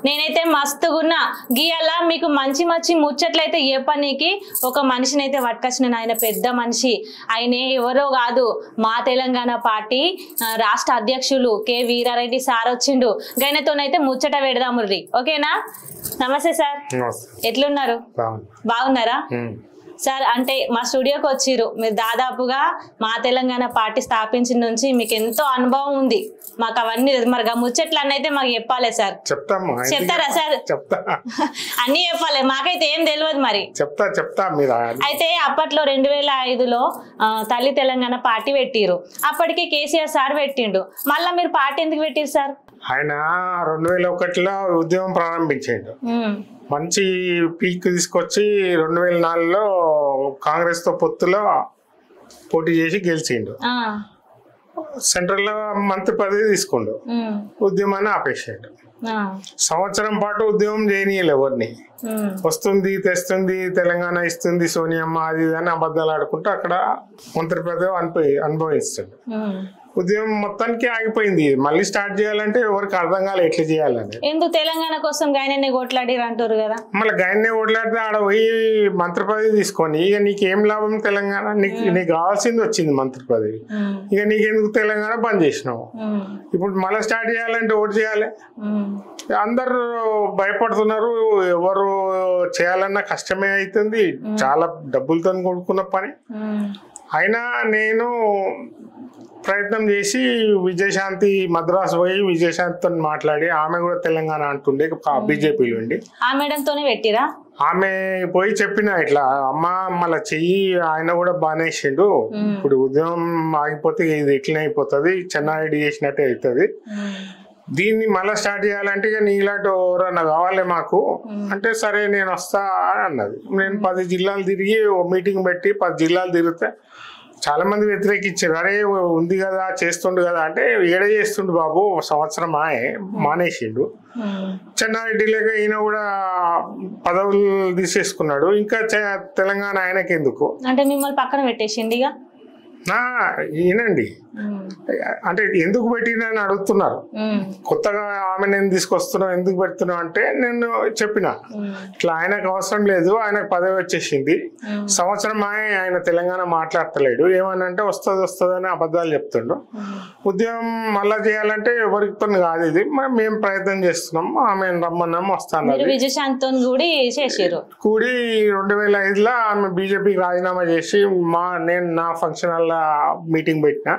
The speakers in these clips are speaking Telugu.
నేనైతే మస్తుగున్నా గీయాల మీకు మంచి మంచి ముచ్చట్లయితే చెప్పనీకి ఒక మనిషిని అయితే పట్టుకొచ్చిన. ఆయన పెద్ద మనిషి, ఆయన ఎవరో కాదు మా తెలంగాణ పార్టీ రాష్ట్ర అధ్యక్షులు కె వీరారెడ్డి సార్ వచ్చిండు. ఆయనతోనైతే ముచ్చట పెడదాముర్రి. ఓకేనా? నమస్తే సార్, ఎట్లున్నారు? బాగున్నారా సార్? అంటే మా స్టూడియోకి వచ్చిర్రు, మీరు దాదాపుగా మా తెలంగాణ పార్టీ స్థాపించిన నుంచి మీకు ఎంతో అనుభవం ఉంది. మాకు అవన్నీ మరి ముచ్చట్లు అన్నీ అయితే మాకు చెప్పాలి సార్. చెప్తారా సార్? అన్ని చెప్పాలి, మాకైతే ఏం తెలియదు. మరి చెప్తా. అయితే అప్పట్లో 2005లో తల్లి తెలంగాణ పార్టీ పెట్టిరు. అప్పటికి కేసీఆర్ సార్ పెట్టిండు. మళ్ళా మీరు పార్టీ ఎందుకు పెట్టిరు సార్? ఆయన 2001లో ఉద్యమం ప్రారంభించాడు. మంచి పీక్ తీసుకొచ్చి 2004లో కాంగ్రెస్ తో పొత్తులో పోటీ చేసి గెలిచిండు. సెంట్రల్ లో మంత్రి పదవి తీసుకుండు. ఉద్యమాన్ని ఆపేసాడు. సంవత్సరం పాటు ఉద్యమం చేయనీయలే ఎవరిని. వస్తుంది తెస్తుంది తెలంగాణ ఇస్తుంది సోనియమ్మ అది అని అబద్ధాలు ఆడుకుంటూ అక్కడ మంత్రి పదవి అనుభవిస్తాడు. ఉద్యమం మొత్తానికి ఆగిపోయింది. మళ్ళీ స్టార్ట్ చేయాలంటే ఎవరికి అర్థం కాలే ఎట్లా చేయాలని. ఎందుకు తెలంగాణ కోసం గాయనే కొట్లాడిరు అంటారు కదా. మళ్ళీ గాయనే కొట్లాడితే ఆడ పోయి మంత్రి పదవి తీసుకొని ఇక నీకేం లాభం? తెలంగాణ నీకు కావాల్సింది వచ్చింది మంత్రి పదవి, ఇక నీకెందుకు తెలంగాణ బంద్ చేసినావు? ఇప్పుడు మళ్ళీ స్టార్ట్ చేయాలంటే ఓటు చేయాలి. అందరు భయపడుతున్నారు. ఎవరు చేయాలన్నా కష్టమే అవుతుంది. చాలా డబ్బులతో కొనుక్కున్న పని. అయినా నేను ప్రయత్నం చేసి విజయశాంతి మద్రాసు పోయి విజయశాంతితో మాట్లాడి, ఆమె కూడా తెలంగాణ అంటుండే బీజేపీలో ఉండి, ఆమె పోయి చెప్పిన ఇట్లా అమ్మ మళ్ళీ చెయ్యి, ఆయన కూడా బానేసిండు, ఇప్పుడు ఉద్యమం ఆగిపోతే ఇది ఎట్లనే అయిపోతుంది, చెన్నారెడ్డి చేసినట్టే అవుతుంది, దీన్ని మళ్ళీ స్టార్ట్ చేయాలంటే ఇక నీలాంటి ఎవరన్నా కావాలి మాకు అంటే, సరే నేను వస్తా అన్నది. నేను 10 జిల్లాలు తిరిగి ఓ మీటింగ్ పెట్టి 10 జిల్లాలు తిరిగితే చాలా మంది వ్యతిరేకించారు. అరే ఉంది కదా చేస్తుండు కదా అంటే, ఏడ చేస్తుండు బాబు, సంవత్సరం మానేసిండు. చెన్నారెడ్డి లేక ఈయన కూడా పదవులు తీసేసుకున్నాడు. ఇంకా తెలంగాణ ఆయనకి ఎందుకు అంటే మిమ్మల్ని పక్కన పెట్టేసిండి. ఈయనండి అంటే ఎందుకు పెట్టినని అడుగుతున్నారు. కొత్తగా ఆమె నేను తీసుకొస్తున్నావు ఎందుకు పెడుతున్నావు అంటే, నేను చెప్పిన ఇట్లా ఆయనకు అవసరం లేదు, ఆయనకు పదవి వచ్చేసింది, సంవత్సరం ఆయన తెలంగాణ మాట్లాడతలేడు, ఏమనంటే వస్తుంది అని అబద్ధాలు చెప్తుండు. ఉద్యమం మళ్ళా చేయాలంటే ఎవరితో కాదు, ఇది మేము ప్రయత్నం చేస్తున్నాం, ఆమె రమ్మన్నాం వస్తాను. కూడి 2005లో ఆమె బీజేపీకి రాజీనామా చేసి నేను నా ఫంక్షన్ హాల్ మీటింగ్ పెట్టిన,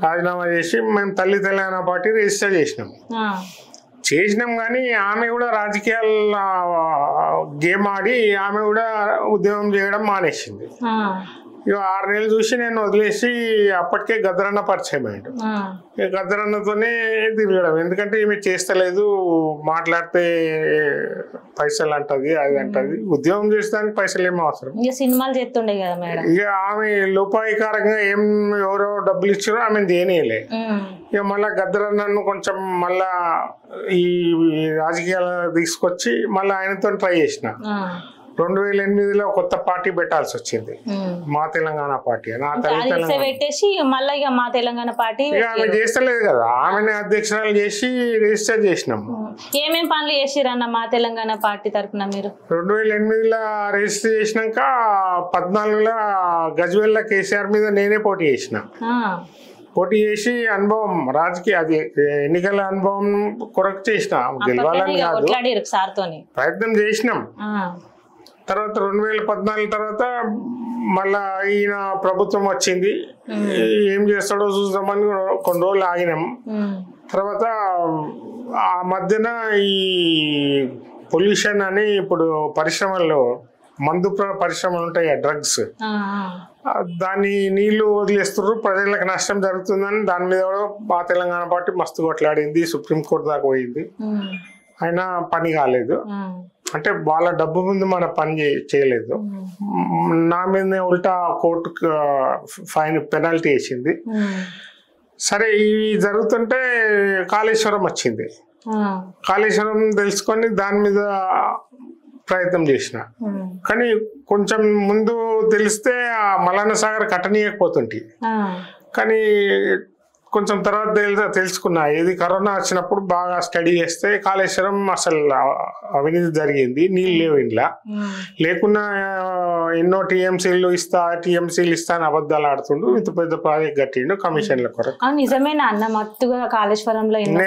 రాజీనామా చేసి మేము తల్లి తెలంగాణ పార్టీ రిజిస్టర్ చేసినాం. కానీ ఆమె కూడా రాజకీయాల గేమ్ ఆడి ఆమె కూడా ఉద్యమం చేయడం మానేసింది. ఇక 6 నెలలు చూసి నేను వదిలేసి అప్పటికే గద్దరన్న పరిచయం అయ్యాడు. గద్దరన్నతోనే తిరగడం, ఎందుకంటే ఈమె చేస్తలేదు, మాట్లాడితే పైసలు అంటది అది అంటది, ఉద్యోగం చేసేదానికి పైసలు ఏమో అవసరం, సినిమాలు చేస్తుండే కదా మేడం. ఇక ఆమె లోపాయికారంగా ఎవరో డబ్బులు ఇచ్చారో ఆమె చేయలే. ఇక మళ్ళా గద్దరన్నను కొంచెం మళ్ళా ఈ రాజకీయాలు తీసుకొచ్చి మళ్ళీ ఆయనతో ట్రై చేసిన. 2008లో కొత్త పార్టీ పెట్టాల్సి వచ్చింది, మా తెలంగాణ పార్టీ. ఆమె చేస్తలేదు కదా, ఆమెనే అధ్యక్షురాలు చేసి రిజిస్టర్ చేసినాము. ఏమేం పనులు చేసిరన్న మా తెలంగాణ పార్టీ తరఫున మీరు? 2008లో రిజిస్టర్ చేసినాక 14లో గజ్వేల్ కేసీఆర్ మీద నేనే పోటీ చేసిన. పోటీ చేసి అనుభవం రాజకీయ అది ఎన్నికల అనుభవం కొరకు చేసిన, గెలవాలని కాదు, ప్రయత్నం చేసినాం. తర్వాత 2014 తర్వాత మళ్ళా ఈయన ప్రభుత్వం వచ్చింది, ఏం చేస్తాడో చూద్దామని కొన్ని రోజులు ఆగినాం. తర్వాత ఆ మధ్యన ఈ పొల్యూషన్ అని ఇప్పుడు పరిశ్రమల్లో మందు పరిశ్రమలు ఉంటాయి, డ్రగ్స్, దాన్ని నీళ్లు వదిలేస్తున్నారు, ప్రజలకు నష్టం జరుగుతుందని దాని మీద కూడా మా తెలంగాణ పార్టీ మస్తు కొట్లాడింది, సుప్రీంకోర్టు దాకా పోయింది, అయినా పని కాలేదు. అంటే వాళ్ళ డబ్బు ముందు మన పని చేయలేదు. నా మీద ఉల్టా కోర్టుకు ఫైన్ పెనాల్టీ వేసింది. సరే ఇవి జరుగుతుంటే కాళేశ్వరం వచ్చింది. కాళేశ్వరం తెలుసుకొని దాని మీద ప్రయత్నం చేసిన, కానీ కొంచెం ముందు తెలిస్తే ఆ మల్లన్న సాగర్ కట్టనీయకపోతుంటే, కానీ కొంచెం తర్వాత తెలుసుకున్నా ఏది కరోనా వచ్చినప్పుడు బాగా స్టడీ చేస్తే కాళేశ్వరం అసలు అవినీతి జరిగింది, నీళ్ళు లేవు ఇంట్లో. లేకున్నా ఎన్నో టీఎంసీలు ఇస్తా అని అబద్ధాలు ఆడుతుండు, ఇంత పెద్ద ప్రాజెక్ట్ కట్టిండు కమిషన్ల కొరకు. నిజమేనా అన్న? మత్తుగా కాళేశ్వరంలో నేను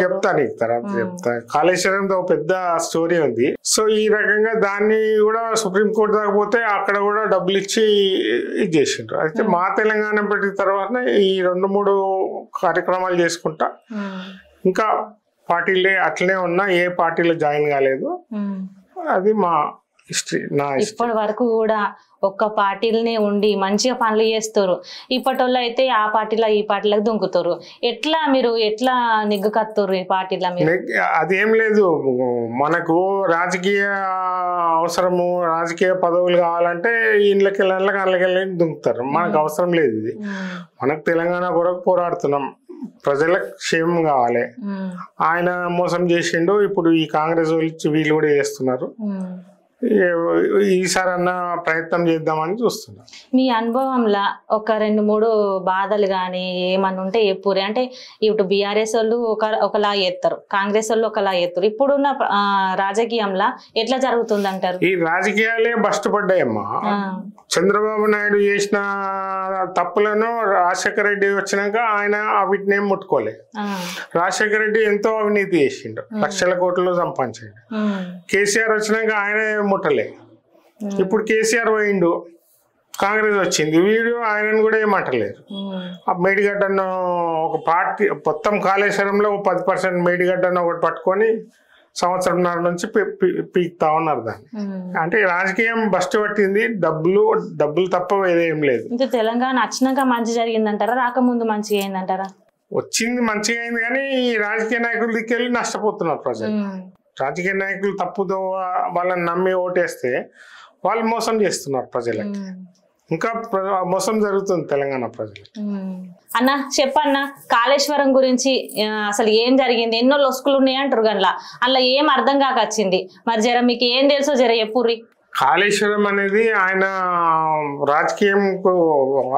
చెప్తాను నీకు తర్వాత చెప్తా. కాళేశ్వరంతో పెద్ద స్టోరీ ఉంది. సో ఈ రకంగా దాన్ని కూడా సుప్రీంకోర్టు దాకా పోతే అక్కడ కూడా డబ్బులు ఇచ్చి ఇది చేసిండ్రు. అయితే మా తెలంగాణ పెట్టిన తర్వాత ఈ 2-3 కార్యక్రమాలు చేసుకుంటా ఇంకా పార్టీలే అట్లనే ఉన్నా, ఏ పార్టీలో జాయిన్ కాలేదు. అది మా హిస్టరీ. నా ఇప్పటి వరకు కూడా ఒక్క పార్టీలనే ఉండి మంచిగా పనులు చేస్తారు. ఇప్పటి వాళ్ళు అయితే ఆ పార్టీలో ఈ పార్టీలకు దుంకుతారు. మీరు ఎట్లా నిగ్గు కత్తారు ఈ పార్టీలో? అదేం లేదు, మనకు రాజకీయ అవసరము, రాజకీయ పదవులు కావాలంటే ఇండ్లకి వెళ్ళి దుంకుతారు. మనకు అవసరం లేదు. ఇది మనకు తెలంగాణ కొరకు పోరాడుతున్నాం, ప్రజలకు క్షేమం కావాలి. ఆయన మోసం చేసిండు, ఇప్పుడు ఈ కాంగ్రెస్ వీళ్ళు కూడా చేస్తున్నారు. ఈసారి అన్న ప్రయత్నం చేద్దామని చూస్తున్నా. మీ అనుభవంలో ఒక 2-3 బాధలు కానీ ఏమన్నా ఉంటే ఎప్పుడు అంటే ఇప్పుడు బీఆర్ఎస్ వాళ్ళు ఒకలా చేస్తారు, కాంగ్రెస్ వాళ్ళు ఒకలా చేస్తారు. ఇప్పుడున్న రాజకీయంలో ఎట్లా జరుగుతుంది అంటారు? ఈ రాజకీయాలే బస్టుపడ్డాయమ్మా. చంద్రబాబు నాయుడు చేసిన తప్పులను రాజశేఖర రెడ్డి వచ్చినాక ఆయన వీటిని ఏం ముట్టుకోలేదు. రాజశేఖర రెడ్డి ఎంతో అవినీతి చేసిండు, లక్షల కోట్లు సంపాదించాడు. కేసీఆర్ వచ్చినాక ఆయన ముట్టలే. ఇప్పుడు కేసీఆర్ పోయిండు, కాంగ్రెస్ వచ్చింది, వీడు ఆయనను కూడా ఏమంటలేరు. ఆ మేడిగడ్డను ఒక పార్టీ మొత్తం కాళేశ్వరంలో 10% మేడిగడ్డను ఒకటి పట్టుకొని సంవత్సరంన్నర నుంచి పీక్తా ఉన్నారు దాన్ని. అంటే రాజకీయం బస్టు పట్టింది, డబ్బులు తప్ప ఏదేం లేదు. తెలంగాణ వచ్చినాక మంచి జరిగిందంటారా, రాకముందు మంచిగా అయిందంటారా? వచ్చింది మంచిగా అయింది, కానీ రాజకీయ నాయకుల దిక్కెళ్ళి నష్టపోతున్నారు ప్రజలు. రాజకీయ నాయకులు తప్పుతో వాళ్ళని నమ్మి ఓటేస్తే వాళ్ళు మోసం చేస్తున్నారు ప్రజలకి. ఇంకా మోసం జరుగుతుంది తెలంగాణ ప్రజలు. అన్న చెప్పన్న, కాళేశ్వరం గురించి అసలు ఏం జరిగింది? ఎన్నో లొసుకులు ఉన్నాయి అంటారు, గట్లా అలా ఏం అర్థం కాక వచ్చింది. మరి జర మీకు ఏం తెలుసో జర చెప్పుర్రి. కాళేశ్వరం అనేది ఆయన రాజకీయం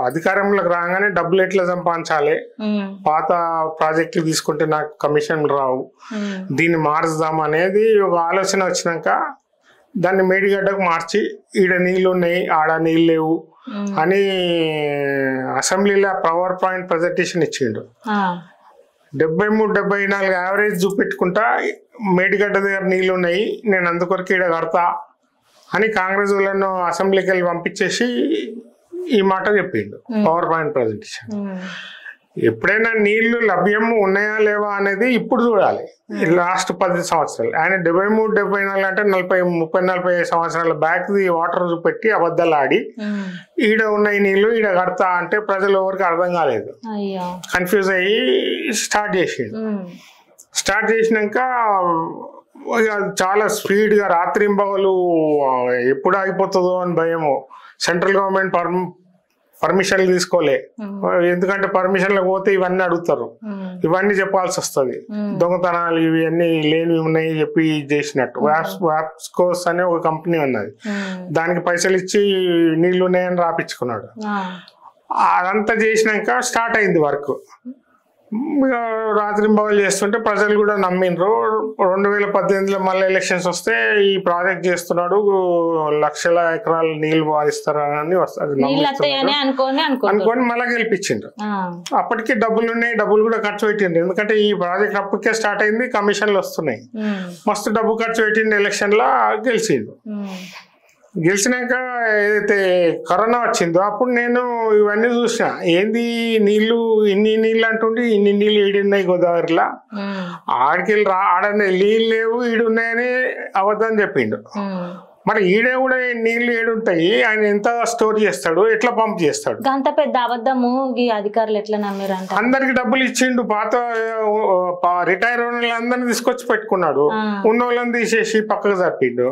అధికారంలోకి రాగానే డబ్బులు ఎట్లా సంపాదించాలి, పాత ప్రాజెక్టులు తీసుకుంటే నాకు కమిషన్ రావు, దీన్ని మార్చుదాం అనేది ఒక ఆలోచన వచ్చినాక దాన్ని మేడిగడ్డకు మార్చి ఈడ నీళ్ళు ఉన్నాయి ఆడ నీళ్ళు లేవు అని అసెంబ్లీలో పవర్ పాయింట్ ప్రజెంటేషన్ ఇచ్చిండు. 73-74 యావరేజ్ చూపెట్టుకుంటా మేడిగడ్డ దగ్గర నీళ్ళు ఉన్నాయి, నేను అందుకొరకు ఈడ కడతా అని కాంగ్రెస్ వాళ్ళను అసెంబ్లీకి వెళ్ళి పంపించేసి ఈ మాట చెప్పిండు పవర్ పాయింట్ ప్రజెంటేషన్. ఎప్పుడైనా నీళ్లు లభ్యం ఉన్నాయా లేవా అనేది ఇప్పుడు చూడాలి. లాస్ట్ 10 సంవత్సరాలు ఆయన 73-74 అంటే 30-40 సంవత్సరాల బ్యాక్ వాటర్ పెట్టి అబద్ధాలు ఆడి ఈడ ఉన్నాయి నీళ్లు ఈడ కడతా అంటే ప్రజలు ఎవరికి అర్థం కాలేదు, కన్ఫ్యూజ్ అయ్యి స్టార్ట్ చేసినాక చాలా స్పీడ్గా రాత్రింబగలు ఎప్పుడు ఆగిపోతుందో అని భయము. సెంట్రల్ గవర్నమెంట్ పర్మిషన్లు తీసుకోలే, ఎందుకంటే పర్మిషన్లకు పోతే ఇవన్నీ అడుగుతారు, ఇవన్నీ చెప్పాల్సి వస్తుంది. దొంగతనాలు ఇవన్నీ లేనివి ఉన్నాయి చెప్పి చేసినట్టు. వ్యాప్స్కోస్ అనే ఒక కంపెనీ ఉన్నది, దానికి పైసలు ఇచ్చి నీళ్లు ఉన్నాయని రాపించుకున్నాడు. అదంతా చేసినాక స్టార్ట్ అయింది వర్క్. రాత్రింబగలు చేస్తుంటే ప్రజలు కూడా నమ్మిండ్రు. 2018లో మళ్ళీ ఎలక్షన్స్ వస్తే ఈ ప్రాజెక్ట్ చేస్తున్నాడు, లక్షల ఎకరాలు నీళ్లు పారిస్తారని అనుకొని మళ్ళీ గెలిపించిండ్రు. అప్పటికి డబ్బులు ఉన్నాయి, డబ్బులు కూడా ఖర్చు పెట్టిండ్రు. ఎందుకంటే ఈ ప్రాజెక్ట్ అప్పటికే స్టార్ట్ అయింది, కమిషన్లు వస్తున్నాయి, మస్తు డబ్బు ఖర్చు పెట్టిండు. ఎలక్షన్ లా గెలిచినాక ఏదైతే కరోనా వచ్చిందో అప్పుడు నేను ఇవన్నీ చూసిన, ఏంది నీళ్లు ఇన్ని నీళ్ళు అంటుండే, ఇన్ని నీళ్ళు ఈడున్నాయి గోదావరిలో, ఆడికెళ్ళి ఆడనే నీళ్ళు లేవు ఈడున్నాయని అబద్ధం చెప్పిండు. మరి ఈడే కూడా నీళ్లు ఏడుంటాయి, ఆయన ఎంత స్టోర్ చేస్తాడు, ఎట్లా పంప్ చేస్తాడు? అంత పెద్ద అబద్ధము ఈ అధికారులు ఎట్లా నమ్మారు? అందరికి డబ్బులు ఇచ్చిండు, పాత రిటైర్ అయిన వాళ్ళందరినీ తీసుకొచ్చి పెట్టుకున్నాడు, ఉన్న వాళ్ళని తీసేసి పక్కకు తప్పిండు.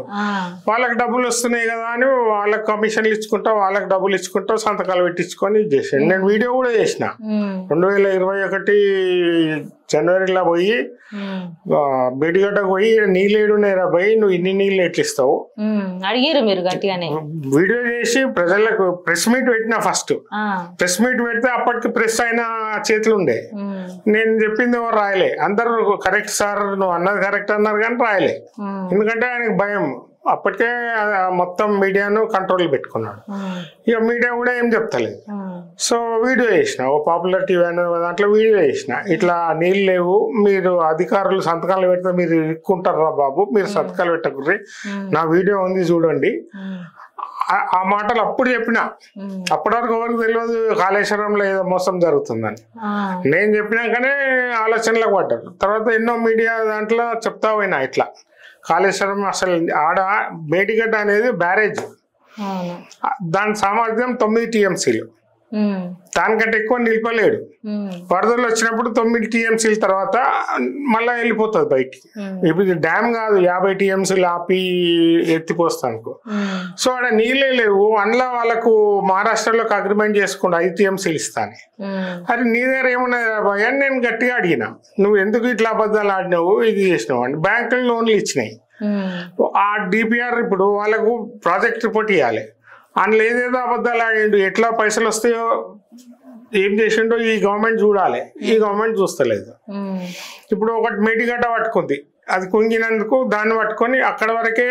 వాళ్ళకి డబ్బులు వస్తున్నాయి కదా అని వాళ్ళకి కమిషన్లు ఇచ్చుకుంటా, వాళ్ళకి డబ్బులు ఇచ్చుకుంటా, సంతకాలు పెట్టించుకొని చేసాడు. నేను వీడియో కూడా చేసిన 2021 జనవరిలో పోయి బేటిగడ్డకు పోయి నీళ్ళేడున్నాయిరా పోయి నువ్వు ఇన్ని నీళ్ళు ఎట్లిస్తావు అడిగారు మీరు గట్టిగానే. వీడియో చేసి ప్రజలకు ప్రెస్ మీట్ పెట్టినా ఫస్ట్. ప్రెస్ మీట్ పెడితే అప్పటికి ప్రెస్ అయిన చేతులు ఉండే. నేను చెప్పింది ఎవరు రాయలే. అందరూ కరెక్ట్ సార్ నువ్వు అన్నది కరెక్ట్ అన్నారు కానీ రాయలే. ఎందుకంటే ఆయనకు భయం. అప్పటికే మొత్తం మీడియాను కంట్రోల్ పెట్టుకున్నాడు. ఇక మీడియా కూడా ఏం చెప్తలేదు. సో వీడియో చేసిన ఓ పాపులర్ టీవీ అనే దాంట్లో వీడియో చేసిన, ఇట్లా నీళ్ళు లేవు, మీరు అధికారులు సంతకాలు పెడితే మీరు ఇరుక్కుంటారా బాబు, మీరు సంతకాలు పెట్టకుర్రి, నా వీడియో ఉంది చూడండి. ఆ మాటలు అప్పుడు చెప్పిన. అప్పటి వరకు ఎవరికి తెలియదు కాళేశ్వరంలో ఏదో మోసం జరుగుతుందని. నేను చెప్పినాకనే ఆలోచనలకు పడ్డారు. తర్వాత ఎన్నో మీడియా దాంట్లో చెప్తా పోయినా ఇట్లా కాళేశ్వరం అసలు ఆడ బేటిగడ్డ అనేది బ్యారేజ్, దాని సామర్థ్యం 9 TMCలు, దానికంటే ఎక్కువ నిలిపలేడు. వరదలు వచ్చినప్పుడు 9 TMCల తర్వాత మళ్ళా వెళ్ళిపోతుంది బయటికి. ఇప్పుడు డ్యామ్ కాదు 50 TMCలు ఆపి ఎత్తిపోస్తాను. సో ఆడ నీళ్ళే లేవు. అందులో వాళ్ళకు మహారాష్ట్రలో అగ్రిమెంట్ చేసుకుంటూ 5 TMCలు ఇస్తాను. అది నీ దగ్గర ఏమున్నాయి రాబాయ్ అని నేను గట్టిగా అడిగిన, నువ్వు ఎందుకు ఇట్లా అబద్ధాలు ఆడినావు, ఇది చేసినావు అని. బ్యాంకులు లోన్లు ఇచ్చినాయి. ఆ DPR ఇప్పుడు వాళ్ళకు ప్రాజెక్ట్ రిపోర్ట్ ఇవ్వాలి. అందులో ఏదేదో అబద్ధాలు ఆడిండు, ఎట్లా పైసలు వస్తాయో ఏం చేసిండో ఈ గవర్నమెంట్ చూడాలి. ఈ గవర్నమెంట్ చూస్తలేదు. ఇప్పుడు ఒకటి మేటిగడ్డ పట్టుకుంది, అది కుంగినందుకు దాన్ని పట్టుకొని అక్కడ వరకే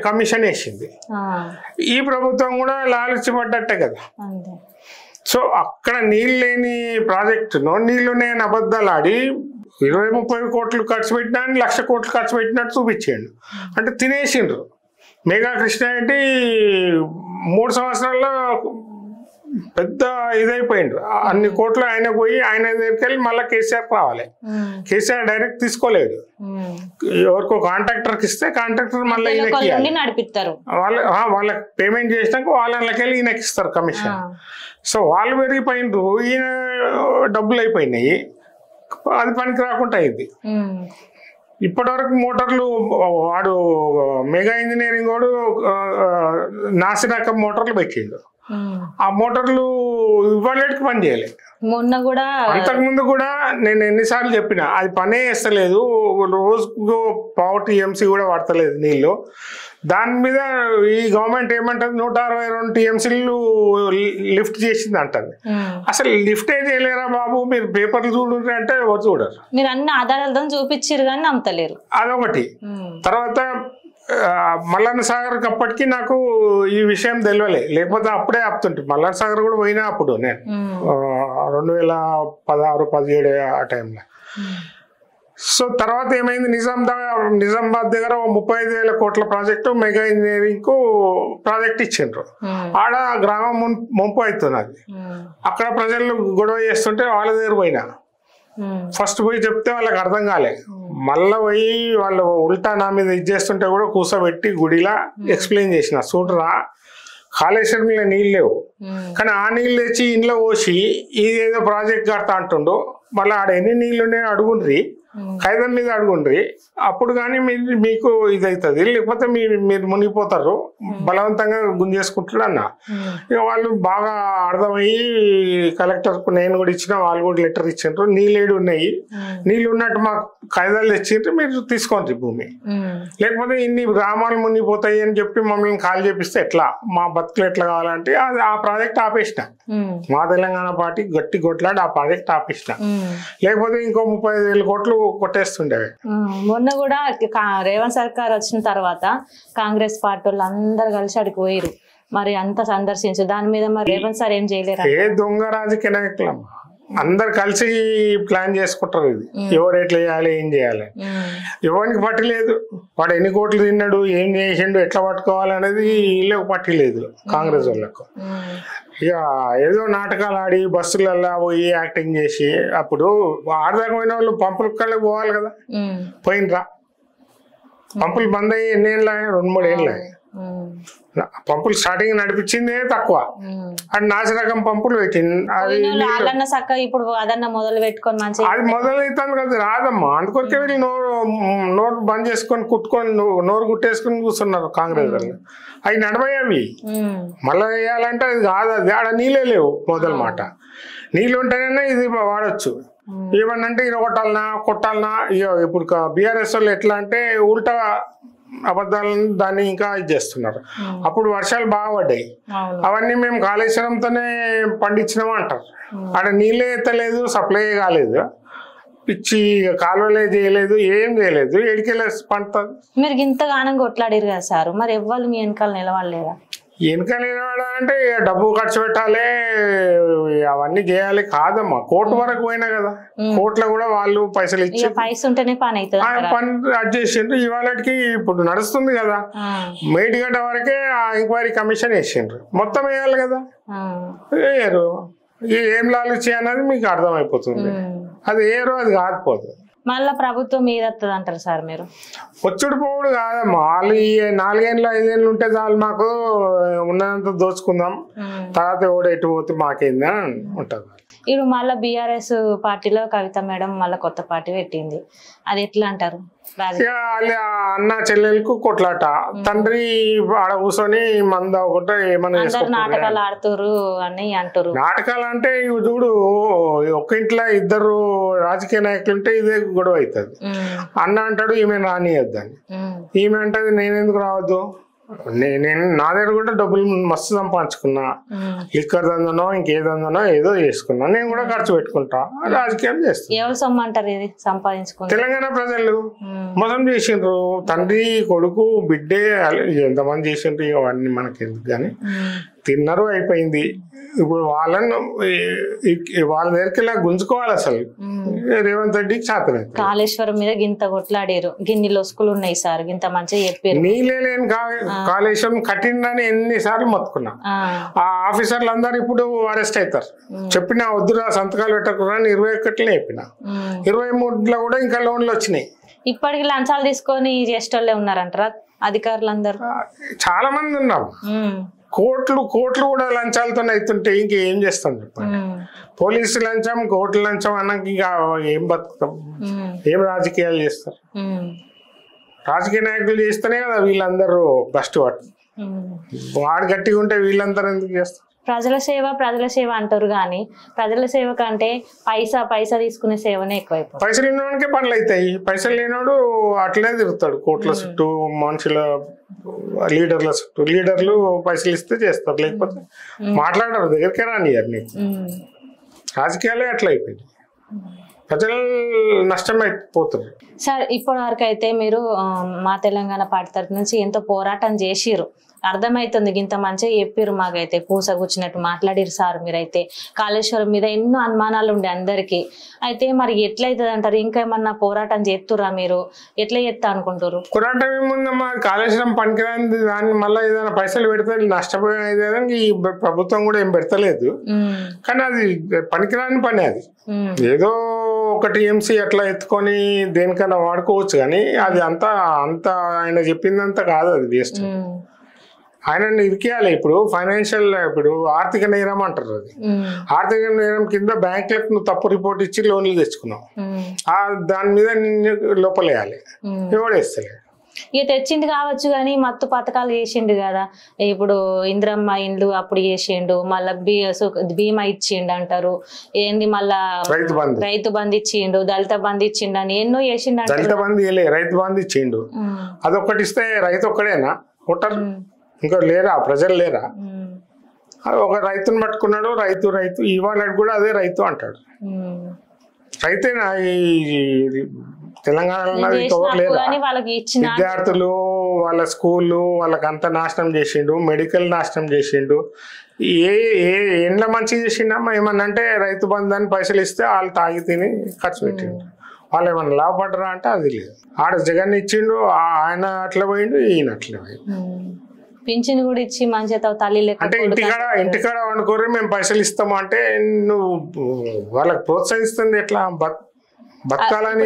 కమిషన్ వేసింది. ఈ ప్రభుత్వం కూడా లాలచి పడ్డట్టే కదా. సో అక్కడ నీళ్ళు లేని ప్రాజెక్టును నీళ్లున్నాయని అబద్ధాలు ఆడి 20-30 కోట్లు ఖర్చు పెట్టినా 1,00,000 కోట్లు ఖర్చు పెట్టినట్టు చూపించాడు. అంటే తినేసిండ్రు. మేఘా కృష్ణ ఏంటి 3 సంవత్సరాల్లో పెద్ద ఇదైపోయిండు. అన్ని కోట్లు ఆయన పోయి ఆయన దగ్గరికి వెళ్ళి మళ్ళీ కేసీఆర్ రావాలి. కేసీఆర్ డైరెక్ట్ తీసుకోలేడు. ఎవరికో కాంట్రాక్టర్కి ఇస్తే కాంట్రాక్టర్ మళ్ళీ నడిపిస్తారు. వాళ్ళకి పేమెంట్ చేసినాక వాళ్ళకి వెళ్ళి ఈయనకి ఇస్తారు కమిషన్. సో వాళ్ళు పెరిగిపోయిండ్రు, ఈయన డబ్బులు అయిపోయినాయి, అది పనికి రాకుండా అయింది. ఇప్పటివరకు మోటార్లు వాడు మెగా ఇంజనీరింగ్ వాడు నాసి రకం మోటార్లు పెట్టిండు. ఆ మోటార్లు ఇవాళకి పని చేయలే. మొన్న కూడా అంతకుముందు కూడా నేను ఎన్నిసార్లు చెప్పినా అది పనే చేస్తలేదు. రోజుకు 1 TMC కూడా పడతలేదు నీళ్ళు. దాని మీద ఈ గవర్నమెంట్ ఏమంటది 162 TMCలు లిఫ్ట్ చేసింది అంటది. అసలు లిఫ్ట్ చేయలేరా బాబు, మీరు పేపర్లు చూడండి అంటే ఎవరు చూడరు. మీరు అన్ని ఆధారాలతో చూపించారు కానీ నమ్మతలేరు. అదొకటి. తర్వాత మల్లన్న సాగర్కి అప్పటికి నాకు ఈ విషయం తెలియలే, లేకపోతే అప్పుడే ఆపుతుంటే. మల్లన్న సాగర్ కూడా పోయినా అప్పుడు నేను 2016-17 ఆ టైంలో. సో తర్వాత ఏమైంది, నిజామాబాద్ దగ్గర 35,000 కోట్ల ప్రాజెక్టు మెగా ఇంజనీరింగ్ కు ప్రాజెక్ట్ ఇచ్చిండ్రు. ఆడ గ్రామం ముంపు అవుతున్నది. అక్కడ ప్రజలు గొడవ చేస్తుంటే వాళ్ళ దగ్గర పోయినా. ఫస్ట్ పోయి చెప్తే వాళ్ళకి అర్థం కాలే. మళ్ళా పోయి వాళ్ళు ఉల్టా నా మీద ఇది చేస్తుంటే కూడా కూర్చోబెట్టి గుడిలా ఎక్స్ప్లెయిన్ చేసిన, చూడరా కాళేశ్వరంలో నీళ్ళు లేవు కానీ ఆ నీళ్ళు తెచ్చి ఇంట్లో పోసి ఇదేదో ప్రాజెక్ట్ కడతా అంటుండో, మళ్ళీ ఆడ ఎన్ని నీళ్ళు ఉన్నాయో అడుగుండ్రి, ఖైదం మీద అడుగుండ్రి, అప్పుడు కానీ మీకు ఇది అవుతుంది, లేకపోతే మీరు మునిగిపోతారు, బలవంతంగా గుంజేసుకుంటాడు అన్న. ఇక వాళ్ళు బాగా అర్థమయ్యి కలెక్టర్కు నేను కూడా ఇచ్చిన, వాళ్ళు కూడా లెటర్ ఇచ్చిండ్రు, నీళ్ళు ఉన్నాయి, నీళ్ళు ఉన్నట్టు మాకు ఖైదాలు తెచ్చిండ్రు, మీరు తీసుకోండి భూమి, లేకపోతే ఇన్ని గ్రామాలు మునిగిపోతాయి అని చెప్పి మమ్మల్ని కాల్ చేపిస్తే ఎట్లా, మా బతుకులు ఎట్లా కావాలంటే అది ఆ ప్రాజెక్ట్ ఆపేసిన. మా తెలంగాణ పార్టీ గట్టి కొట్లాడి ఆ ప్రాజెక్ట్ ఆపేసిన, లేకపోతే ఇంకో 35,000 కోట్లు కొట్టేస్తుండేవి. మొన్న కూడా రేవంత్ సర్కార్ వచ్చిన తర్వాత కాంగ్రెస్ పార్టీ వాళ్ళు అందరు కలిసి అడిగి పోయారు, మరి అంత సందర్శించు, దాని మీద మరి రేవంత్ సార్ ఏం చేయలేరు. ఏ దొంగ రాజకీయ నాయకులమ్మా, అందరు కలిసి ప్లాన్ చేసుకుంటారు, ఇది ఎవరు ఎట్లా చేయాలి ఏం చేయాలి. ఎవరికి పట్టి లేదు, వాడు ఎన్ని కోట్లు తిన్నాడు ఏం చేసిండు ఎట్లా పట్టుకోవాలి అనేది వీళ్ళకి పట్టి లేదు కాంగ్రెస్ వాళ్ళకు. ఇక ఏదో నాటకాలు ఆడి బస్సులలో పోయి యాక్టింగ్ చేసి, అప్పుడు ఆడదాకా పోయిన వాళ్ళు పంపుల కళ్ళకి పోవాలి కదా, పోయినరా పంపులు బంద్ అయ్యి ఎన్ని ఏళ్ళు 2-3 ఏళ్ళు. పంపులు స్టార్టింగ్ నడిపించిందే తక్కువ, అది నాసి రకం పంపులు పెట్టింది. అది ఇప్పుడు అదన్న మొదలు పెట్టుకొని అది మొదలవుతుంది కదా, రాదమ్మా. అందుకొరకే వీళ్ళు నోరు బంద్ చేసుకొని కుట్టుకొని నోరు కుట్టేసుకొని కూర్చున్నారు కాంగ్రెస్ వాళ్ళు. అవి నడవయ్యవి, మళ్ళీ వేయాలంటే అది కాదు, అది ఆడ నీళ్ళే లేవు. మొదల మాట నీళ్ళు ఉంటేనే ఇది వాడచ్చు. ఏమన్నంటే ఇది కొట్టాలనా ఇప్పుడు బీఆర్ఎస్ వాళ్ళు ఎట్లా అంటే ఉల్టా అబద్ధాలను దాన్ని ఇంకా ఇది చేస్తున్నారు. అప్పుడు వర్షాలు బాగా పడ్డాయి, అవన్నీ మేము కాళేశ్వరంతోనే పండించినాము అంటారు. అక్కడ నీళ్ళే ఎత్తలేదు, సప్లై కాలేదు, పిచ్చి కాలువలే చేయలేదు, ఏం చేయలేదు, ఎడికెళ్ళే పంట. మీరు ఇంతగానం కొట్లాడారు కదా సార్, మరి ఎవ్వరు మీ వెనకాల నిలవలేదా? వెనకాల నిలబడాలంటే డబ్బు ఖర్చు పెట్టాలి, అవన్నీ చేయాలి. కాదమ్మా, కోర్టు వరకు పోయినా కదా, కోర్టులో కూడా వాళ్ళు పైసలు ఇచ్చి పైసలు ఉంటేనే పని అవుతుంది, పని అడ్జస్ట్ ఇవాళకి ఇప్పుడు నడుస్తుంది కదా. మేడిగడ్డ వరకే ఆ ఎంక్వైరీ కమిషన్ వేసిండ్రు, మొత్తం వేయాలి కదా, వేయరు. ఏం లాలుచి అన్నది మీకు అర్థమైపోతుంది. అది వేయరు, అది కాకపోతుంది. మళ్ళా ప్రభుత్వం మీద వస్తుంది అంటారు సార్ మీరు? వచ్చుడు పోవుడు కాదమ్మా, వాళ్ళు 4 ఏళ్ళు 5 ఏళ్ళు ఉంటే చాలు, మాకు ఉన్నదంతా దోచుకుందాం, తర్వాత ఎవడు ఎటు పోతే మాకేంది అని ఉంటుంది. ఇప్పుడు మళ్ళీ బీఆర్ఎస్ పార్టీలో కవిత మేడం మళ్ళీ కొత్త పార్టీ పెట్టింది, అది ఎట్లా అంటారు? అన్న చెల్లెలకు కొట్లాట, తండ్రి ఆడ కూర్చొని మంద ఒకటి ఏమన్నా నాటకాలు ఆడుతారు అని అంటారు. నాటకాలు అంటే ఇవి చూడు, ఒక ఇంట్లో 2 రాజకీయ నాయకులు ఉంటే ఇదే గొడవ అవుతుంది. అన్న అంటాడు ఈమె రానియద్దని, ఈమె అంటది నేనెందుకు రావద్దు, నేను నా దగ్గర కూడా డబ్బులు మస్తు సంపాదించుకున్నా, లిక్కర్ దందనో ఇంకేదందనో ఏదో చేసుకున్నా, నేను కూడా ఖర్చు పెట్టుకుంటా, రాజకీయం చేస్తాను. ఎవరు సొమ్మంటారు ఇది సంపాదించుకున్నా? తెలంగాణ ప్రజలు మోసం చేసిండ్రు, తండ్రి కొడుకు బిడ్డే ఎంతమంది చేసిండ్రు, అవన్నీ మనకి ఎందుకు కానీ తిన్నారు, అయిపోయింది. ఇప్పుడు వాళ్ళ దగ్గరికి ఇలా గుంజుకోవాలి. అసలు రేవంత్ రెడ్డికి చేతనే. కాళేశ్వరం మీద గింత కొట్లాడారు, గిన్ని లొసుకులు ఉన్నాయి సార్, గింత మంచిగా చెప్పారు. నీళ్ళే లేని కాళేశ్వరం కట్టిందని ఎన్నిసార్లు మొత్తుకున్నా, ఆ ఆఫీసర్లు అందరు ఇప్పుడు అరెస్ట్ అవుతారు. చెప్పినా వద్దురా సంతకాలు పెట్టకురా 21 చెప్పిన, 23లో కూడా ఇంకా లోన్లు వచ్చినాయి. ఇప్పటికి లంచాలు తీసుకొని చేసేటోళ్ళే ఉన్నారంటారా అధికారులందరూ? చాలా మంది ఉన్నారు. కోట్లు కూడా లంచాలతో అవుతుంటే ఇంకేం చేస్తాం చెప్పండి. పోలీసు లంచం, కోర్టు లంచం అన్నాక ఇంకా ఏం బతుకుతాం, ఏం రాజకీయాలు చేస్తారు? రాజకీయ నాయకులు చేస్తేనే కదా వీళ్ళందరూ బస్ట్ వాడు గట్టిగా ఉంటే వీళ్ళందరూ ఎందుకు చేస్తారు? ప్రజల సేవ అంటారు కానీ ప్రజల సేవ కంటే పైసా తీసుకునే సేవనే ఎక్కువైపోతుంది. పైసలు లేనివాడికే పనులు అవుతాయి, పైసలు లేనివాడు అట్లనే తిరుగుతాడు కోట్ల చుట్టూ, మనుషుల లీడర్ల చుట్టూ. లీడర్లు పైసలు ఇస్తే చేస్తారు, లేకపోతే మాట్లాడరు, దగ్గరికే రానియరు. నీకు రాజకీయాలే అట్లా అయిపోయింది, ప్రజలు నష్టమైపోతారు. సార్ ఇప్పటి వరకు అయితే మీరు మా తెలంగాణ పార్టీ తరఫు నుంచి ఎంతో పోరాటం చేసిర్రు, అర్థమవుతుంది, ఇంత మంచిగా చెప్పారు, మాకైతే పూసగుచ్చినట్టు మాట్లాడిరు సార్. మీరైతే కాళేశ్వరం మీద ఎన్నో అనుమానాలు ఉండే అందరికి, అయితే మరి ఎట్లయితుంది అంటారు? ఇంకా ఏమన్నా పోరాటం చేస్తురా మీరు? ఎట్లా చేస్తా అనుకుంటారు? పోరాటం ఏముందమ్మా, కాళేశ్వరం పనికిరాంది, దాన్ని మళ్ళీ ఏదైనా పైసలు పెడితే నష్టపోయేది. ఈ ప్రభుత్వం కూడా ఏం పెడతలేదు, కానీ అది పనికిరాని పని. అది ఏదో ఒక టీఎంసీ అట్లా ఎత్తుకొని దేనికన్నా వాడుకోవచ్చు, కానీ అది అంతా ఆయన చెప్పిందంతా కాదు, అది వేస్ట్. ఆయన ఇరికేయాలి. ఇప్పుడు ఫైనాన్షియల్, ఇప్పుడు ఆర్థిక నేరం అంటారు. అది ఆర్థిక నేరం కింద బ్యాంకులకు నువ్వు తప్పు రిపోర్ట్ ఇచ్చి లోన్లు తెచ్చుకున్నావు, దాని మీద లోపలేయాలి, ఎవడేస్తలే. ఇక తెచ్చింది కావచ్చు కానీ మత్తు పథకాలు చేసిండు కదా, ఇప్పుడు ఇంద్రమ్మ ఇండ్లు అప్పుడు చేసిండు, మళ్ళా బీమా ఇచ్చిండు అంటారు, ఏంది మళ్ళా రైతు బంధు ఇచ్చిండు, దళిత బంధు ఇచ్చిండు అని ఎన్నో చేసిండు. దళిత బంధు రైతు బంధు ఇచ్చిండు, అదొక్కటి ఇస్తే రైతు ఒక్కడేనా ఓటర్? ఇంకా లేరా ప్రజలు లేరా? ఒక రైతుని పట్టుకున్నాడు, రైతు ఇవాళ కూడా అదే రైతు అంటాడు. రైతేనా ఈ తెలంగాణలో లేరా? విద్యార్థులు వాళ్ళ స్కూళ్ళు వాళ్ళకంతా నాశనం చేసిండు, మెడికల్ నాశనం చేసిండు. ఎండ్ల మంచిగా చేసిండమ్మా? ఏమన్నా అంటే రైతు బంధాన్ని పైసలు ఇస్తే వాళ్ళు తాగి తిని ఖర్చు పెట్టిండు, వాళ్ళు ఏమన్నా లాభపడరా అంటే అది లేదు. ఆడ జగన్ ఇచ్చిండు, ఆయన అట్లా పోయిండు, ఈయన అట్లా పోయిండు. పింఛన్ కూడా ఇచ్చి మంచిగా తల్లి అంటే ఇంటికాడ అనుకోరు మేము పైసలు ఇస్తాము అంటే నువ్వు వాళ్ళకి ప్రోత్సహిస్తుంది ఎట్లా? బతకాలని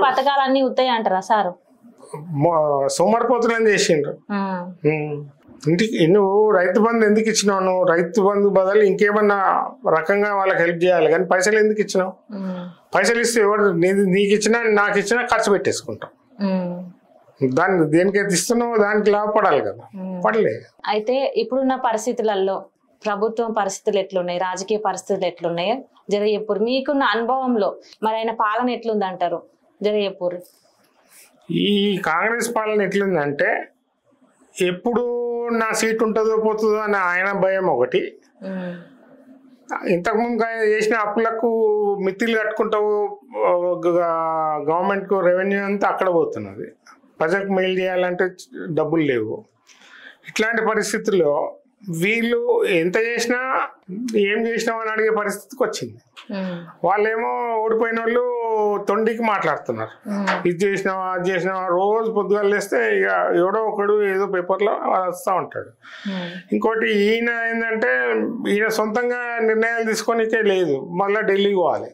పథకాలన్నీ ఉంటాయి అంటారా సార్? సోమరిపోతులని చేసిండ్రు. ఇంటికి నువ్వు రైతు బంధు ఎందుకు ఇచ్చినావు? నువ్వు రైతు బంధు బదులు ఇంకేమన్నా రకంగా వాళ్ళకి హెల్ప్ చేయాలి, కానీ పైసలు ఎందుకు ఇచ్చినావు? పైసలు ఇస్తే ఎవరు నీకు ఇచ్చినా నాకు ఇచ్చినా ఖర్చు పెట్టేసుకుంటాం. దాన్ని దేనికైతే ఇస్తున్నావో దానికి లాభపడాలి కదా, పడలే. అయితే ఇప్పుడున్న పరిస్థితులలో ప్రభుత్వం పరిస్థితులు ఎట్లున్నాయి, రాజకీయ పరిస్థితులు ఎట్లున్నాయో జర చెప్పుర్రి మీకున్న అనుభవంలో మరి ఆయన పాలన ఎట్లుంది అంటారు జర చెప్పుర్రి. ఈ కాంగ్రెస్ పాలన ఎట్లుందంటే ఎప్పుడు నా సీట్ ఉంటుందో పోతుందో అని ఆయన భయం ఒకటి, ఇంతకుముందు ఆయన చేసిన అప్పులకు మిత్తిలు కట్టుకుంటావు గవర్నమెంట్కు రెవెన్యూ అంతా అక్కడ పోతున్నది, ప్రజలకు మెయిల్ చేయాలంటే డబ్బులు లేవు. ఇట్లాంటి పరిస్థితుల్లో వీళ్ళు ఎంత చేసినా ఏం చేసినావు అని అడిగే పరిస్థితికి వచ్చింది. వాళ్ళేమో ఓడిపోయిన వాళ్ళు తొండికి మాట్లాడుతున్నారు, ఇది చేసినావా అది చేసినావా, రోజు పొద్దుగాలు లేస్తే ఇక ఎవడో ఒకడు ఏదో పేపర్లో వస్తూ ఉంటాడు. ఇంకోటి ఈయన ఏంటంటే ఈయన సొంతంగా నిర్ణయాలు తీసుకొనికే లేదు, మళ్ళీ ఢిల్లీకి పోవాలి.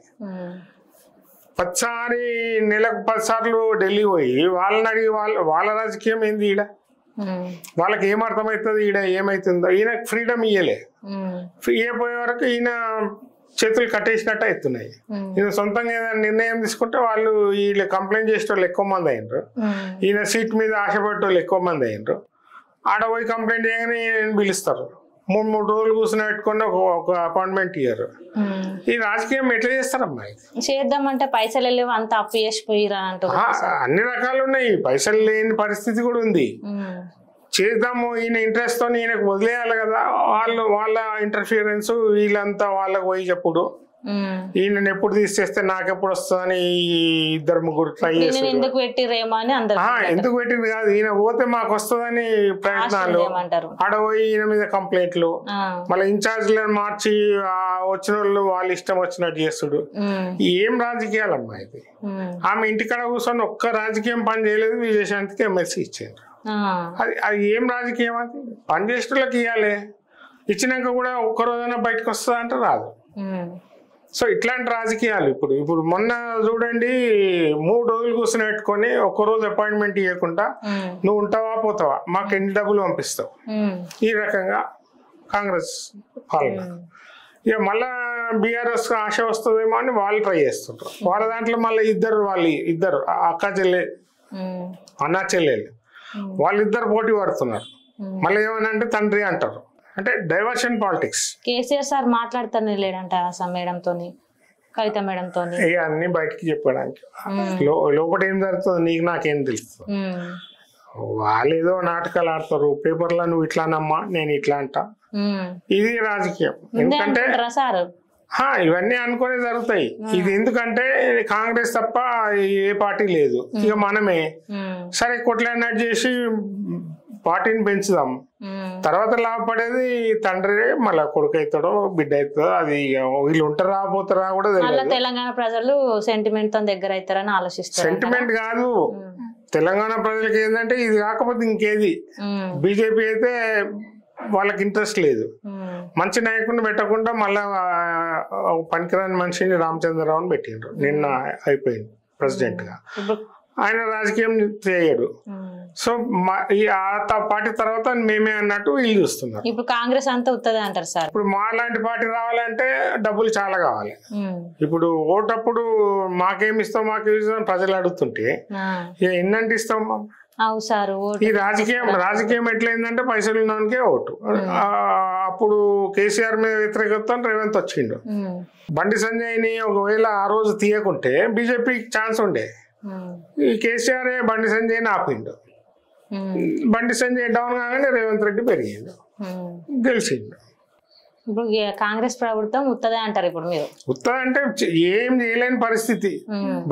ప్రతిసారి నెలకు 10 సార్లు ఢిల్లీ పోయి వాళ్ళని అడిగి వాళ్ళ రాజకీయం ఏంది ఈడ, వాళ్ళకి ఏమర్థమవుతుంది ఈడ ఏమవుతుందో. ఈయనకు ఫ్రీడమ్ ఇయ్యలే, ఇయ్యపోయే వరకు ఈయన చేతులు కట్టేసినట్టు అవుతున్నాయి. ఈయన సొంతంగా ఏదైనా నిర్ణయం తీసుకుంటే వాళ్ళు వీళ్ళు కంప్లైంట్ చేసే వాళ్ళు ఎక్కువ మంది అయినరు, ఈయన సీట్ మీద ఆశపడే వాళ్ళు ఎక్కువ మంది అయినరు. ఆడ పోయి కంప్లైంట్ చేయగానే పిలుస్తారు, 3 రోజులు కూర్చొని పెట్టుకుని ఒక అపాయింట్మెంట్ ఇయ్యారు. ఈ రాజకీయం ఎట్లా చేస్తారమ్మా? చేద్దామంటే పైసలు వెళ్ళేవి అంత అప్పు చేసిపోయిరా అంటారు. అన్ని రకాలు ఉన్నాయి, పైసలు లేని పరిస్థితి కూడా ఉంది. చేద్దాము ఈయన ఇంట్రెస్ట్ తో ఈయనకు వదిలేయాలి కదా, వాళ్ళ ఇంటర్ఫియరెన్స్ వీళ్ళంతా వాళ్ళకు పోయి చెప్పుడు ఈయన ఎప్పుడు తీసేస్తే నాకెప్పుడు వస్తుందని 2-3 ట్రై చేస్తారు. ఎందుకు పెట్టిరేమో అని అందరూ ఎందుకు పెట్టింది కాదు, ఈయన పోతే మాకు వస్తుందని ప్రయత్నాలు, ఆడ పోయి ఈయన మీద కంప్లైంట్లు, మళ్ళీ ఇన్ఛార్జ్లను మార్చి వచ్చిన వాళ్ళు ఇష్టం వచ్చినట్టు చేస్తుడు. ఏం రాజకీయాలమ్మా ఇది? ఆమె ఇంటికాడ కూర్చొని ఒక్క రాజకీయం పని చేయలేదు, విజయశాంతికి ఎమ్మెల్సీ ఇచ్చారు. అది ఏం రాజకీయం? అది పని చేసేటోళ్ళకి ఇవ్వాలి, ఇచ్చినాక కూడా ఒక్కరోజైనా బయటకు వస్తుందా అంటే రాదు. సో ఇట్లాంటి రాజకీయాలు ఇప్పుడు మొన్న చూడండి, 3 రోజులు కూర్చొని పెట్టుకొని ఒక్కరోజు అపాయింట్మెంట్ ఇవ్వకుండా నువ్వు ఉంటావా పోతావా, మాకు ఎన్ని డబ్బులు పంపిస్తావు, ఈ రకంగా కాంగ్రెస్ పాలన. ఇక మళ్ళా బీఆర్ఎస్ ఆశ వస్తుందేమో అని వాళ్ళు ట్రై చేస్తుంటారు. వాళ్ళ దాంట్లో మళ్ళీ ఇద్దరు అక్క చెల్లె అన్నా చెల్లెలు వాళ్ళిద్దరు పోటీ పడుతున్నారు. మళ్ళీ ఏమని అంటే తండ్రి అంటారు, అంటే డైవర్షన్ పాలిటిక్స్. కేసీఆర్ సార్ మాట్లాడుతానే లేడంట మేడంతో, కవిత మేడంతో, ఇక అన్ని బయటికి చెప్పడానికి. లోపల ఏం జరుగుతుంది నీకు నాకేం తెలుస్తుంది. వాళ్ళు ఏదో నాటకాలు ఆడతారు పేపర్లో, నువ్వు ఇట్లా నమ్మా నేను ఇట్లా అంటా, ఇది రాజకీయం. ఎందుకంటే ఇవన్నీ అనుకునే జరుగుతాయి. ఇది ఎందుకంటే కాంగ్రెస్ తప్ప ఏ పార్టీ లేదు, ఇక మనమే సరే కొట్లాడినట్టు చేసి పార్టీని పెంచుదాం, తర్వాత లాభపడేది తండ్రి, మళ్ళా కొడుకు అవుతాడో బిడ్డ అవుతుందో, అది వీళ్ళు ఉంటారా పోతారా కూడా తెలియదు. తెలంగాణ ప్రజలు సెంటిమెంట్ తో దగ్గర అవుతారని ఆలోచిస్తారు. సెంటిమెంట్ కాదు, తెలంగాణ ప్రజలకి ఏంటంటే ఇది కాకపోతే ఇంకేది. బీజేపీ అయితే వాళ్ళకి ఇంట్రెస్ట్ లేదు, మంచి నాయకుడిని పెట్టకుండా మళ్ళా పనికిరాని మనిషిని రామచంద్రరావుని పెట్టిండ్రు. నిన్న అయిపోయింది ప్రెసిడెంట్ గా, ఆయన రాజకీయం చేయడు. సో ఆ పార్టీ తర్వాత మేమే అన్నట్టు వీళ్ళు చూస్తున్నారు. ఇప్పుడు కాంగ్రెస్ అంతా ఉత్తదే అంటారు సార్. ఇప్పుడు మా లాంటి పార్టీ రావాలంటే డబ్బులు చాలా కావాలి. ఇప్పుడు ఓటప్పుడు మాకేమి ఇస్తాం ప్రజలు అడుగుతుంటే ఎన్నంటే ఇస్తాం ఈ రాజకీయం ఎట్లయిందంటే పైసలు ఉన్నవానికే ఓటు. అప్పుడు కేసీఆర్ మీద వ్యతిరేకత రేవంత్ వచ్చిండు. బండి సంజయ్ని ఒకవేళ ఆ రోజు తీయకుంటే బీజేపీకి ఛాన్స్ ఉండే. ఈ కేసీఆర్ బండి సంజయ్ని ఆపిండు, బండి సంజయ్ డౌన్ కాగానే రేవంత్ రెడ్డి పెరిగిండు, గెలిచిండు. ఇప్పుడు కాంగ్రెస్ ప్రభుత్వం ఉత్తదే అంటారు. ఇప్పుడు మీరు ఉత్తదే అంటే ఏం చేయలేని పరిస్థితి,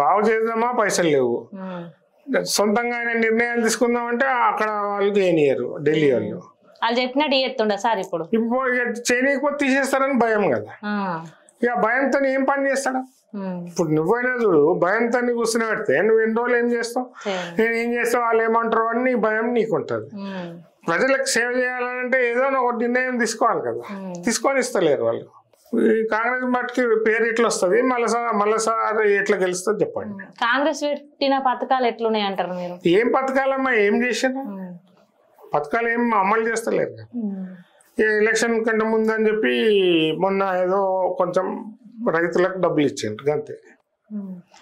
బాగు చేద్దామా పైసలు లేవు, సొంతంగా ఆయన నిర్ణయాలు తీసుకుందామంటే అక్కడ వాళ్ళు చేయనియరు, ఢిల్లీ వాళ్ళు చెప్పినట్టు చేస్తుండ సార్. ఇప్పుడు చేయకపోతే తీసేస్తారని భయం కదా, ఇక భయంతో ఏం పని చేస్తాడా? ఇప్పుడు నువ్వైనా చూడు, భయంతో కూర్చుని పెడితే నువ్వు ఎన్ని రోజులు ఏం చేస్తావు, నేను ఏం చేస్తావు, వాళ్ళు ఏమంటారు అని నీ భయం నీకు ఉంటుంది. ప్రజలకు సేవ చేయాలంటే ఏదో ఒక నిర్ణయం తీసుకోవాలి కదా, తీసుకొని ఇస్తలేరు వాళ్ళు. ఈ కాంగ్రెస్ మట్టికి పేరు ఎట్లా వస్తుంది, మళ్ళీ ఎట్లా గెలుస్తుంది చెప్పండి. కాంగ్రెస్ పెట్టిన పథకాలు ఎట్లున్నాయి అంటారు మీరు? ఏం పథకాలమ్మా, ఏం చేసారు? పథకాలు ఏం అమలు చేస్తలేరు కదా. ఎలక్షన్ కంటే ముందు అని చెప్పి మొన్న ఏదో కొంచెం రైతులకు డబ్బులు ఇచ్చిండ్రు అంతే.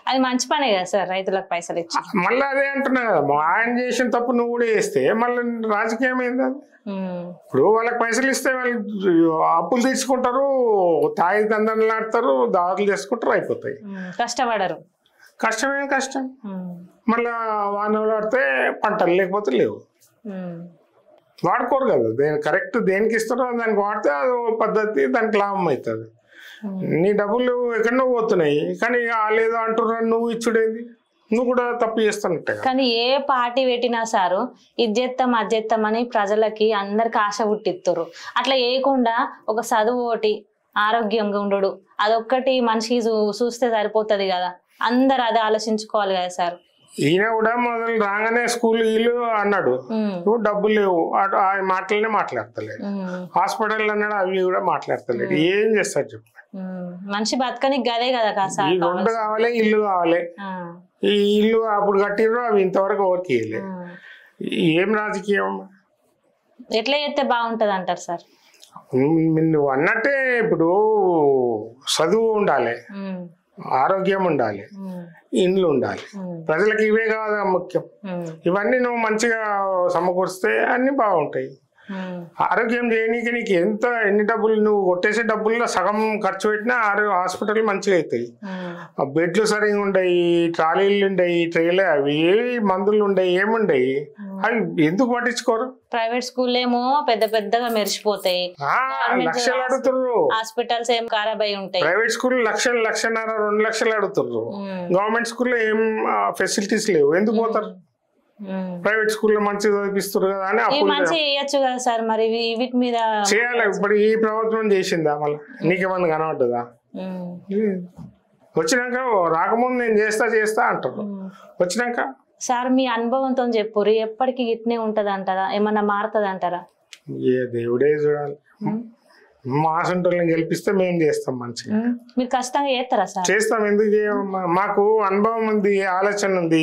అది మంచి పనే కదా సార్, రైతులకు పైసలు ఇచ్చి. మళ్ళీ అదే అంటున్నా కదా, ఆయన చేసిన తప్పు నువ్వు కూడా చేస్తే మళ్ళీ రాజకీయం ఏంది అది? ఇప్పుడు వాళ్ళకి పైసలు ఇస్తే వాళ్ళు అప్పులు తీర్చుకుంటారు, తాగి దందనలు ఆడతారు, దావతులు చేసుకుంటారు, అయిపోతాయి. కష్టపడరు. కష్టమేం కష్టం. మళ్ళా వానలు ఆడితే పంటలు లేకపోతే లేవు. వాడుకోరు కదా, కరెక్ట్ దేనికి ఇస్తారో దానికి వాడితే అది పద్ధతి, దానికి లాభం అవుతుంది. నీ డబ్బులు ఎక్కడో పోతున్నాయి కానీ లేదో అంటున్నారు, నువ్వు ఇచ్చుడేంది, నువ్వు కూడా తప్పు చేస్తున్నట్టే. కానీ ఏ పార్టీ పెట్టినా సారు ఇది చేస్తాం అది చేస్తాం అని ప్రజలకి అందరికి ఆశ పుట్టిస్తారు. అట్లా వేయకుండా ఒక చదువు ఒకటి, ఆరోగ్యంగా ఉండడు, అదొక్కటి మనిషికి చూస్తే సరిపోతుంది కదా. అందరు అదే ఆలోచించుకోవాలి కదా సార్. ఈయన కూడా మొదలు రాగానే స్కూల్ వీళ్ళు అన్నాడు, డబ్బులు లేవు, ఆ మాటలనే మాట్లాడతలేడు. హాస్పిటల్ అన్నాడు, అవి కూడా మాట్లాడతలేడు. ఏం చేస్తారు చెప్పు? మనిషి బతకనికి గదే కదా కాదు. ఈ రెండు కావాలి, ఇల్లు కావాలి. ఈ ఇల్లు అప్పుడు కట్టిర్రు, అవి ఇంతవరకు ఎవరికి ఇవ్వలేదు. ఏం రాజకీయం? ఎట్లా చేస్తే బాగుంటది అంటారు సార్? నువ్వు అన్నట్టే ఇప్పుడు చదువు ఉండాలి, ఆరోగ్యం ఉండాలి, ఇండ్లు ఉండాలి. ప్రజలకు ఇవే కాదు ముఖ్యం. ఇవన్నీ నువ్వు మంచిగా సమకూరిస్తే అన్ని బాగుంటాయి. ఆరోగ్యం చేయనీకి నీకు ఎన్ని డబ్బులు, నువ్వు కొట్టేసే డబ్బుల్లో సగం ఖర్చు పెట్టినా హాస్పిటల్ మంచిగా అవుతాయి. బెడ్లు సరిగా ఉండయి, ట్రాలీలు ఉండయి, ట్రైలే, అవి మందులు ఉండయి, ఏముండయి, అవి ఎందుకు పట్టించుకోరు? ప్రైవేట్ స్కూల్ ఏమో పెద్ద పెద్దగా మెరిసిపోతాయి, లక్షలు అడుగుతుర్రు. హాస్పిటల్స్ ఏం ఖరాబ్ అయి ఉంటాయి. Private school 1,00,000, 1,50,000, 2,00,000 అడుగుతుర్రు. గవర్నమెంట్ స్కూల్లో ఏం ఫెసిలిటీస్ లేవు, ఎందుకు పోతారు? ప్రైవేట్ స్కూల్లో మంచిగా చదివిస్తారు కదా అని చేయొచ్చు కదా సార్. మరి వీటి మీద చేయాలి. ఇప్పుడు ఈ ప్రభుత్వం చేసిందా? మళ్ళీ నీకేమన్నా కనబడ్డదా? వచ్చినాక రాకముందు నేను చేస్తా అంటారు, వచ్చినాక. సార్ మీ అనుభవంతో చెప్పుర్రు, ఎప్పటికీ ఇట్నే ఉంటది అంటారా, ఏమన్నా మారుతుంది అంటారా? ఏ దేవుడే చూడాలి. మా సొంతల్ని గెలిపిస్తే మేము చేస్తాం మంచిగా. మీరు కష్టంగా చేస్తారా సార్? చేస్తాం, ఎందుకు చేయమమ్మా, మాకు అనుభవం ఉంది, ఆలోచన ఉంది.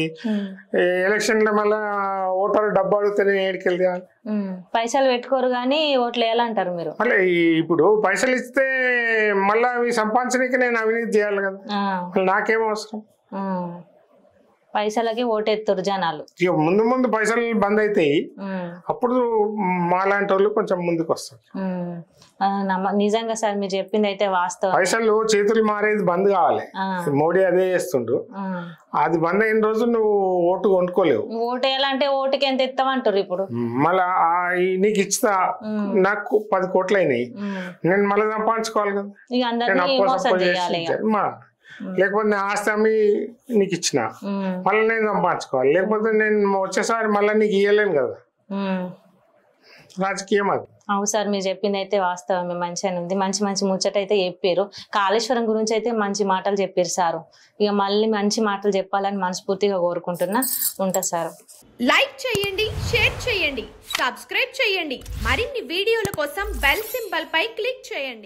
ఎలక్షన్ లో మళ్ళా ఓటర్లు డబ్బు అడిగితే ఏడికెళ్ళి పైసలు పెట్టుకోరు కానీ ఓట్లు వేయాలంటారు మీరు. మళ్ళీ ఇప్పుడు పైసలు ఇస్తే మళ్ళీ అవి సంపాదించడానికి నేను అవినీతి చేయాలి కదా, నాకేం అవసరం? పైసలకి ఓటెత్తురు జనాలు. ఇక ముందు ముందు పైసలు బంద్ అవుతాయి, అప్పుడు మాలాంటి వాళ్ళు కొంచెం ముందుకు వస్తారు. నిజంగా సార్ మీరు చెప్పింది అయితే వాస్తవం. పైసలు చేతులు మారేది బంద్ కావాలి. మోడీ అదే చేస్తుండు. అది బంద్ అయిన రోజు నువ్వు ఓటు కొనుక్కోలేవు. ఓటు వేయాలంటే ఓటుకి ఎంత ఇస్తామంటారు ఇప్పుడు? మళ్ళా నీకు ఇస్తా, నాకు 10 కోట్లు అయినాయి, నేను మళ్ళీ సంపాదించుకోవాలి కదా. లేకపోతే నేను ఆస్తి అమ్మి నీకు ఇచ్చిన మళ్ళీ నేను సంపాదించుకోవాలి, లేకపోతే నేను వచ్చేసారి మళ్ళీ నీకు ఇయ్యలేను కదా. రాజకీయం అది. అవును సార్ మీరు చెప్పింది అయితే వాస్తవమే, మంచిగానే ఉంది. మంచి మంచి ముచ్చట అయితే చెప్పారు. కాళేశ్వరం గురించి అయితే మంచి మాటలు చెప్పారు సార్. ఇక మళ్ళీ మంచి మాటలు చెప్పాలని మనస్ఫూర్తిగా కోరుకుంటున్నా. ఉంటా సార్. లైక్ చేయండి, షేర్ చేయండి, సబ్స్క్రైబ్ చేయండి. మరిన్ని వీడియోల కోసం బెల్ సింబల్ పై క్లిక్ చేయండి.